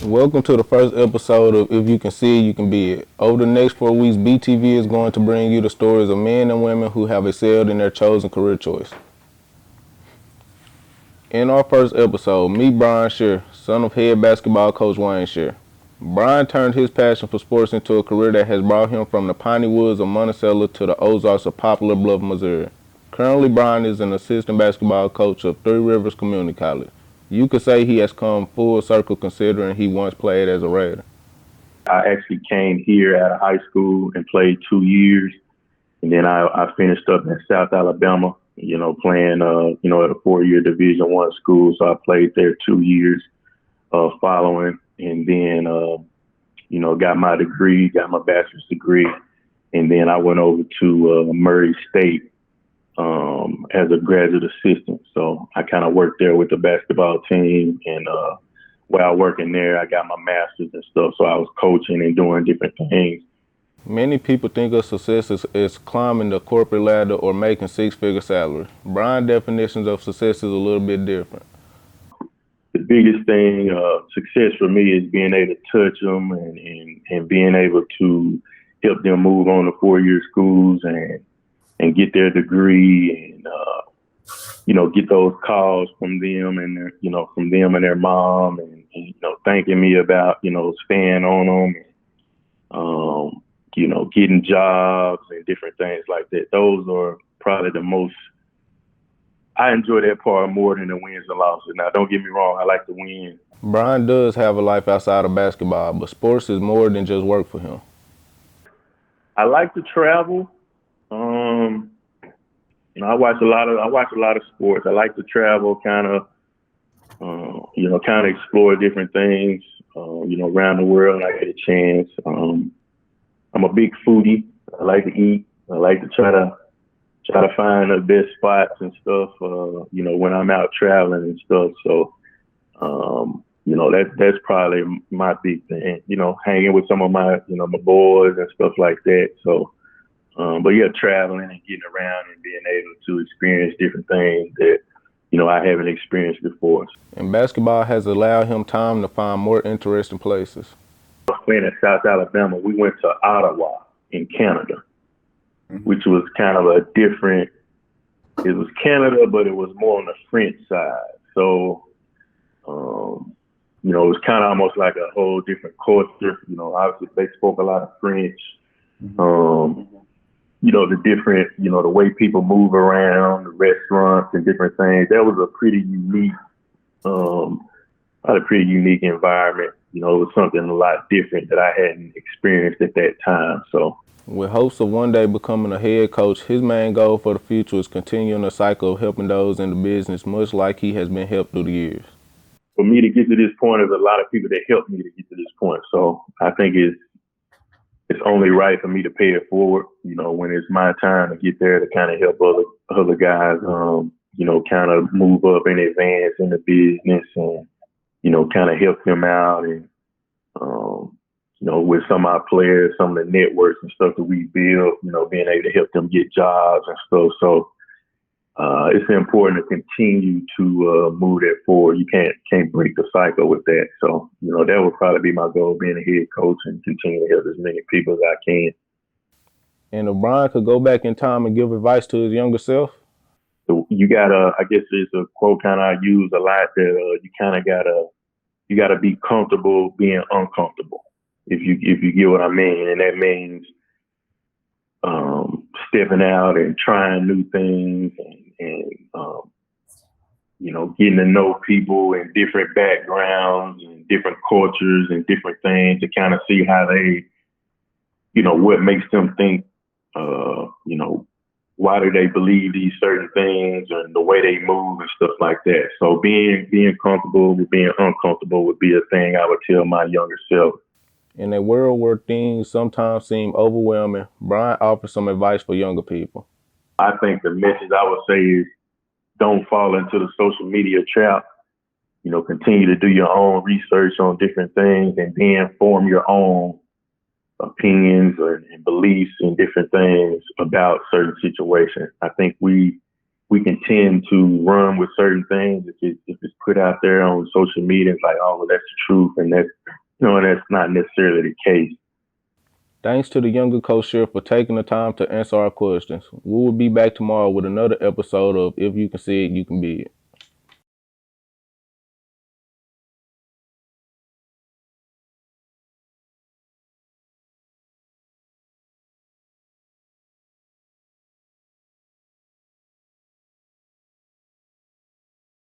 Welcome to the first episode of If You Can See It, You Can Be It. Over the next 4 weeks, BTV is going to bring you the stories of men and women who have excelled in their chosen career choice. In our first episode, meet Brian Shear, son of head basketball coach Wayne Shear. Brian turned his passion for sports into a career that has brought him from the piney woods of Monticello to the Ozarks of Poplar Bluff, Missouri. Currently, Brian is an assistant basketball coach of Three Rivers Community College. You could say he has come full circle considering he once played as a Raider. I actually came here out of high school and played 2 years. And then I finished up in South Alabama, playing, at a 4-year Division I school. So I played there 2 years following. And then, got my degree, got my bachelor's degree. And then I went over to Murray State as a graduate assistant. So I kind of worked there with the basketball team. And while working there, I got my master's and stuff. So I was coaching and doing different things. Many people think of success as climbing the corporate ladder or making six-figure salary. Brian's definitions of success is a little bit different. The biggest thing, success for me is being able to touch them and being able to help them move on to 4-year schools and get their degree and, get those calls from them and their mom and thanking me about, staying on them and, getting jobs and different things like that. Those are probably the most, I enjoy that part more than the wins and losses. Now, don't get me wrong, I like to win. Brian does have a life outside of basketball, but sports is more than just work for him. I like to travel. I watch a lot of sports. I like to travel, kind of explore different things, around the world when I get a chance. I'm a big foodie. I like to eat. I like to try to find the best spots and stuff, when I'm out traveling and stuff. So, that's probably my big thing, hanging with some of my, my boys and stuff like that. So, but yeah, traveling and getting around and being able to experience different things that, I haven't experienced before. And basketball has allowed him time to find more interesting places. Playing in South Alabama, we went to Ottawa in Canada, which was kind of a different, it was Canada, but it was more on the French side. So, it was kind of almost like a whole different culture. Obviously they spoke a lot of French. The different, the way people move around, the restaurants and different things. That was a pretty unique environment. It was something a lot different that I hadn't experienced at that time. So, with hopes of one day becoming a head coach, his main goal for the future is continuing the cycle of helping those in the business, much like he has been helped through the years. For me to get to this point, there's a lot of people that helped me to get to this point. So I think it's only right for me to pay it forward, when it's my time to get there to kind of help other guys, kind of move up and advance in the business and, kind of help them out and, with some of our players, some of the networks and stuff that we build, being able to help them get jobs and stuff. So it's important to continue to move that forward. You can't break the cycle with that. So, that would probably be my goal, being a head coach and continue to help as many people as I can. And if Brian could go back in time and give advice to his younger self? So you gotta, I guess it's a quote kind of I use a lot that you kind of gotta be comfortable being uncomfortable. If you get what I mean, and that means stepping out and trying new things and getting to know people in different backgrounds and different cultures and different things to kind of see how they, what makes them think, why do they believe these certain things and the way they move and stuff like that. So being comfortable with being uncomfortable would be a thing I would tell my younger self. In a world where things sometimes seem overwhelming, Brian offers some advice for younger people. I think the message I would say is don't fall into the social media trap. Continue to do your own research on different things and then form your own opinions and beliefs and different things about certain situations. I think we can tend to run with certain things if it's put out there on social media. It's like, oh, well, that's the truth and and that's not necessarily the case. Thanks to the younger coach Shear for taking the time to answer our questions. We will be back tomorrow with another episode of If You Can See It, You Can Be It.